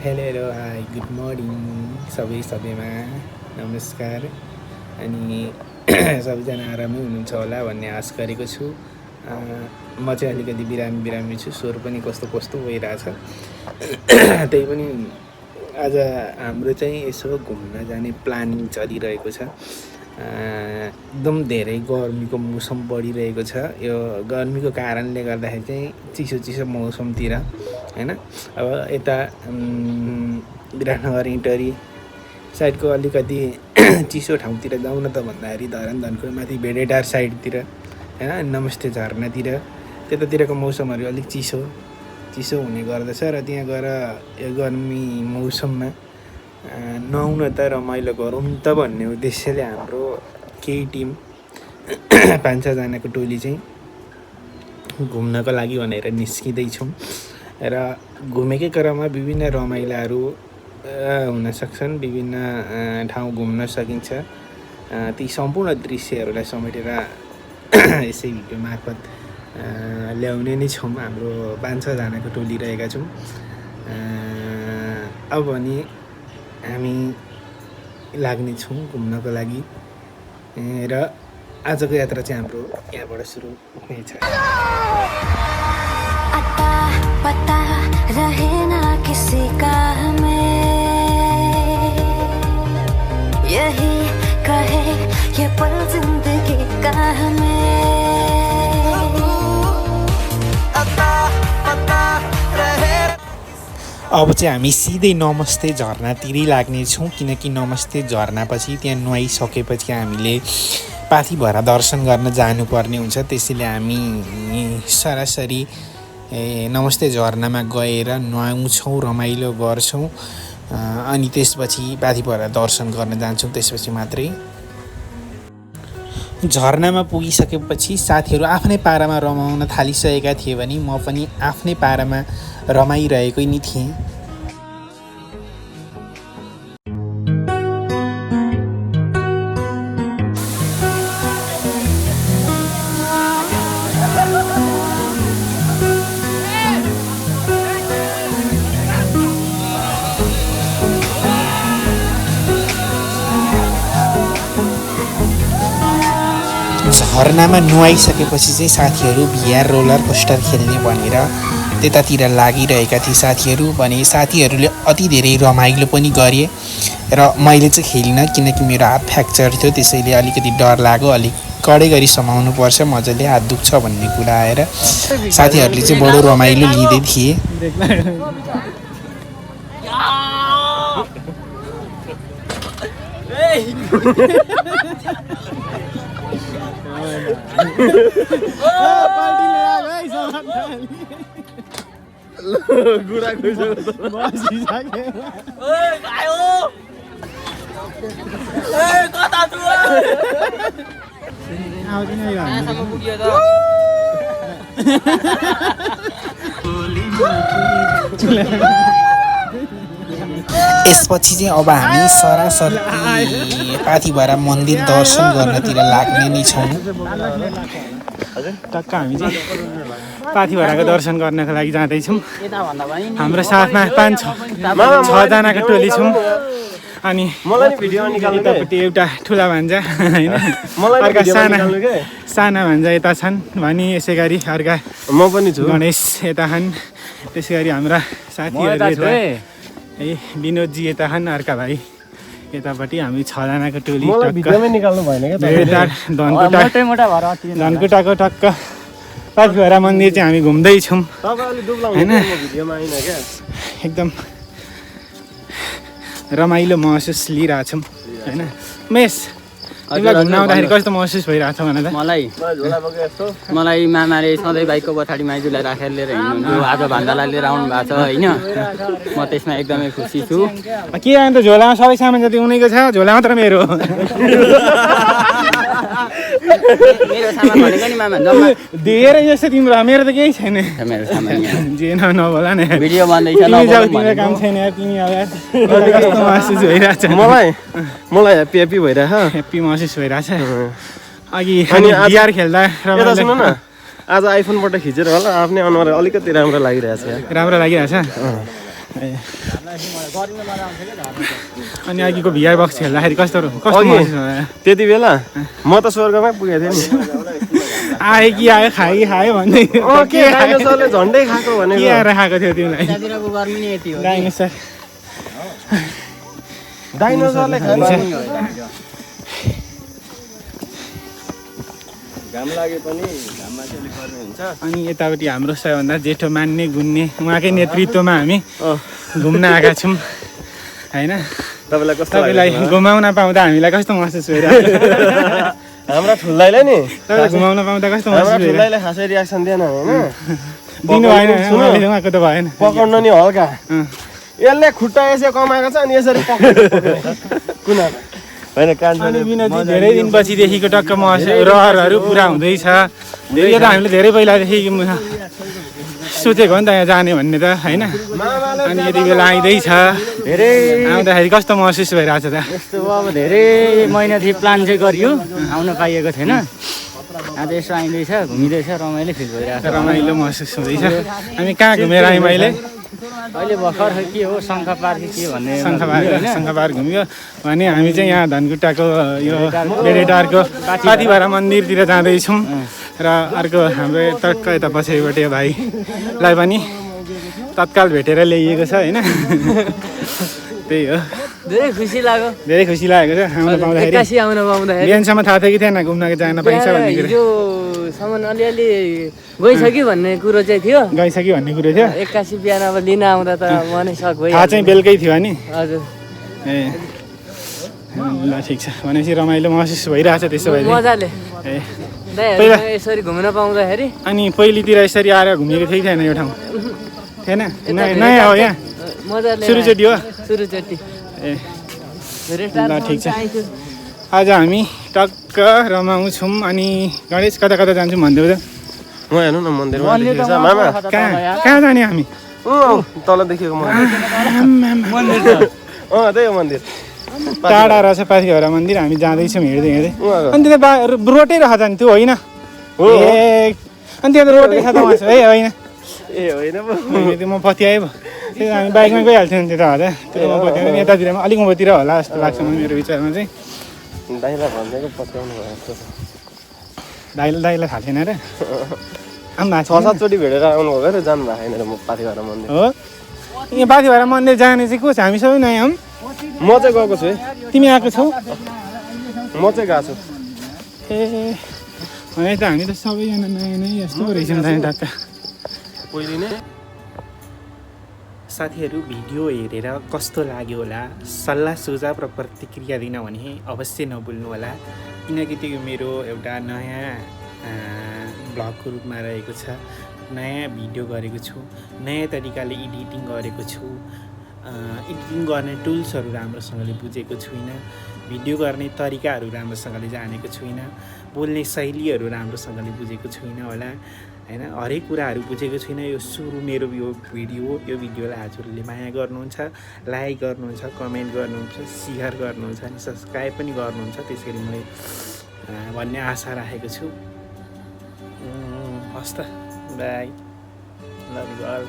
Hello hi good morning सबैमा नमस्कार। अनि सबैजना आरामै हुनुहुन्छ होला भन्ने आश गरेको छु। म चाहिँ अलिकति बिरामी छु, स्वर पनि कस्तो भइरहेछ। त्यही पनि आज हाम्रो चाहिँ यसो घुम्न जाने प्लानिङ चलिरहेको छ। एकदम धेरै गर्मीको मौसम बढिरहेको छ। यो गर्मीको कारणले गर्दाखेरि चाहिँ चिसो मौसमतिर हैन, अब यता विराटनगर इटरी साइडको अलिकति चिसो ठाउँतिर जाउँ न त भन्दाखेरि धनकुटा माथि भेडेटार साइडतिर हैन, नमस्ते झरनातिर त्यतातिरको मौसमहरू अलिक चिसो हुने गर्दछ र त्यहाँ गएर यो गर्मी मौसममा नुहाउन त रमाइलो गरौँ त भन्ने उद्देश्यले हाम्रो केही टिम 5-6 जनाको टोली चाहिँ घुम्नको लागि भनेर निस्किँदैछौँ र घुमेकै क्रममा विभिन्न रमाइलाहरू हुन सक्छन्, विभिन्न ठाउँ घुम्न सकिन्छ। ती सम्पूर्ण दृश्यहरूलाई समेटेर यसै भिडियो मार्फत ल्याउने नै छौँ। हाम्रो 5-6 जनाको टोली रहेका छौँ। अब भने हामी लाग्नेछौँ घुम्नको लागि र आजको यात्रा चाहिँ हाम्रो यहाँबाट सुरु हुनेछ। पता रहे ना किसी का हमें, यही कहे ये पल जिंदगी का हमें। अब चाहिँ हामी सिधै नमस्ते झरनातिरै लाग्नेछौँ, किनकि नमस्ते झरनापछि त्यहाँ नुहाइसकेपछि हामीले पाथिभरा दर्शन गर्न जानुपर्ने हुन्छ। त्यसैले हामी सरासरी नमस्ते झरनामा गएर नुहाउँछौँ, रमाइलो गर्छौँ, अनि त्यसपछि पाथिभरा दर्शन गर्न जान्छौँ। त्यसपछि मात्रै झरनामा पुगिसकेपछि साथीहरू आफ्नै पारामा रमाउन थालिसकेका थिए भने म पनि आफ्नै पारामा रमाइरहेकै नि थिएँ। झरनामा नुहाइसकेपछि चाहिँ साथीहरू VR रोलर कोस्टर खेल्ने भनेर त्यतातिर लागिरहेका थिए साथीहरू। भने साथीहरूले अति धेरै रमाइलो पनि गरे र मैले चाहिँ खेलिनँ, किनकि मेरो हात फ्र्याक्चर थियो। त्यसैले अलिकति डर लाग्यो, अलिक कडै गरी समाउनु पर्छ, मजाले हात दुख्छ भन्ने कुरा आएर साथीहरूले चाहिँ बडो रमाइलो लिँदै थिए। यसपछि चाहिँ अब हामी सरासरी पाथिभरा मन्दिर दर्शन गर्नतिर लाग्ने नै छौँ। टक्क हामी चाहिँ पाथिभराको दर्शन गर्नको लागि जाँदैछौँ। हाम्रो साथमा 5-6 जनाको टोली छौँ। अनि यतापट्टि एउटा ठुला भान्जा होइन, अर्का साना भान्जा यता छन् भने यसै गरी अर्का म पनि छु, गणेश यता छन्। त्यसै गरी हाम्रा साथीहरू यता विनोदजी यता छन्, अर्का भाइ यतापट्टि। हामी 6 जनाको टोली धनकुटाको टक्क पाथिभरा मन्दिर चाहिँ हामी घुम्दैछौँ होइन। एकदम रमाइलो महसुस लिइरहेछौँ होइन। मेस तिमीलाई घुम्न आउँदाखेरि कस्तो महसुस भइरहेछ भन त? मलाई मामाले सधैँ बाइकको पछाडि माइजूलाई राखेर लिएर हिँड्नुहुन्थ्यो, आज भान्जालाई लिएर आउनु भएको छ होइन। म त्यसमा एकदमै खुसी छु। के अन्त झोलामा सबै सामान जति उनीको छ, झोला मात्र मेरो हो। मेरो सामान भनेको नि मामा जम्मा धेरै जस्तो तिम्रो, मेरो त केही छैन। मेरो सामान जे नभोला नि, भिडियो बन्दैछ, तिम्रो काम छैन यार। तिमी कस्तो महसुस भइरहेछ? मलाई ह्याप्पी भइरहेछ, ह्याप्पी महसुस भइरहेछ। अघि VR खेल्दा आज आइफोनबाट खिचेर होला आफ्नै अनुहार अलिकति राम्रो लागिरहेछ। राम्रो लागिरहेछ। अनि अघिको भिआर बक्स खेल्दाखेरि कस्तो अघि महसुस भयो? त्यति बेला म त स्वर्गमै पुगेको थिएँ नि आयो कि आयो खायो कि खायो भन्दै के डाइनोसरले झन्डै खाएको के भनेको आएर खाएको थियो तिमीलाई त्यतातिरको गर्मी नै यति हो डाइनोसर डाइनोसरले खान्छ घाम लागे पनि घाममा चाहिँ गर्नु हुन्छ अनि यतापट्टि हाम्रो सबैभन्दा जेठो मान्ने गुन्ने उहाँकै नेतृत्वमा हामी घुम्न आएका छौँ होइन तपाईँलाई कस्तो तपाईँलाई घुमाउन पाउँदा हामीलाई कस्तो महसुस भइरहेको हाम्रा ठुल्दाइले नि तपाईँ घुमाउन पाउँदा कस्तो हाम्रा महसुस भइरहेको ठुल्दाइले खासै रियाक्सन दिएन होइन दिनु भएन सुन। उहाँले उहाँको त भएन पकाउन नि हल्का यसले खुट्टा यसो कमाएको छ अनि यसरी कुन होइन अनि कान्छोले विनोदजी धेरै दिनपछिदेखिको टक्क रहरहरू पुरा हुँदैछ यो त हामीले धेरै पहिलादेखि सोचेको हो नि त यहाँ जाने भन्ने त होइन अनि यति बेला आइँदैछ धेरै आउँदाखेरि कस्तो महसुस भइरहेको छ त यस्तो अब धेरै महिनादेखि प्लान चाहिँ गरियो आउन पाइएको थिएन आज यसो आइँदैछ घुमिँदैछ रमाइलो फिल भइरहेको छ रमाइलो महसुस हुँदैछ हामी कहाँ घुमेर आयौँ अहिले अहिले भर्खर के हो शङ्ख पार्क के भन्ने शङ्ख पार्क घुम्यो भने हामी चाहिँ यहाँ धनकुटाको यो डेडेटारको पाथिभरा मन्दिरतिर जाँदैछौँ र अर्को हाम्रो टक्क यता पछाडिपट्टि भाइलाई पनि तत्काल भेटेर ल्याइएको छ होइन त्यही हो धेरै खुसी लाग्यो धेरै खुसी लागेको छ आउन पाउँदाखेरि एक्कासी आउन पाउँदाखेरि बिहानसम्म थाहा थियो कि थिएन घुम्न जान पाइन्छ भन्ने कुरो हिजोसम्म अलिअलि गइसक्यो भन्ने कुरो चाहिँ थियो गइसक्यो भन्ने कुरो थियो एक्कासी बिहान अब लिन आउँदा त मनै सक भयो थाहा चाहिँ बेलुकै थियो नि हजुर ए ल ठिक छ भनेपछि रमाइलो महसुस भइरहेछ त्यसो भए मजाले ए दाइहरू यसरी घुम्न पाउँदाखेरि अनि पहिलेतिर यसरी आएर घुमेको थिएँ कि थिएन यो ठाउँ थिएन नयाँ हो यहाँ मजाले सुरुचोटि हो सुरुचोटि ए ल ठिक छ आज हामी टक्क रमाउँछौँ अनि गणेश कता कता जान्छौँ भन्दै त म हेर्नु न मन्दिरमा देखेको छ मामा कहाँ जाने हामी तल देखेको मन्दिर त्यही हो मन्दिर टाढा रहेछ पाथिभरा मन्दिर हामी जाँदैछौँ हिँड्दै हिँड्दै अनि त्यो त रोटै रहेछ नि त्यो होइन ए अनि त्यो त रोटै छ त है होइन ए होइन त्यो म पछि आयो त्यो हामी बाइकमा गइहाल्थ्यौँ नि त्यो त हजुर त्यो म पछि यतातिर अलिक उँभोतिर होला जस्तो लाग्छ मेरो विचारमा चाहिँ दाइलाई भनिदिएको पत्याउनु भयो जस्तो छ दाइलाई थाहा छैन र आम्मा 6-7 चोटि भेटेर आउनुभएको अरे जानु भएको छैन र म पाथिभरा मन्दिर हो यहाँ पाथिभरा मन्दिर जाने चाहिँ को छ हामी सबै नयाँ हौँ म चाहिँ गएको छु है तिमी आएको छौ म चाहिँ गएको छु ए भने त हामी त सबैजना नयाँ नयाँ जस्तो रहेछौँ त टक्क पहिले नै साथीहरू भिडियो हेरेर कस्तो लाग्यो होला सल्लाह सुझाव र प्रतिक्रिया दिन भने अवश्य नभुल्नु होला किनकि त्यो मेरो एउटा नयाँ ब्लगको रूपमा रहेको छ नयाँ भिडियो गरेको छु नयाँ तरिकाले एडिटिङ गरेको छु एडिटिङ गर्ने टुल्सहरू राम्रोसँगले बुझेको छुइनँ भिडियो गर्ने तरिकाहरू राम्रोसँगले जानेको छुइनँ बोल्ने शैलीहरू राम्रोसँगले बुझेको छुइनँ होला हैन हरेक कुराहरू बुझेको छुइनँ यो सुरु मेरो यो भिडियोलाई हजुरले माया गर्नुहुन्छ लाइक गर्नुहुन्छ कमेन्ट गर्नुहुन्छ शेयर गर्नुहुन्छ अनि सब्स्क्राइब पनि गर्नुहुन्छ त्यसरी म भन्ने आशा राखेको छु हस् त बाई लभ यु अल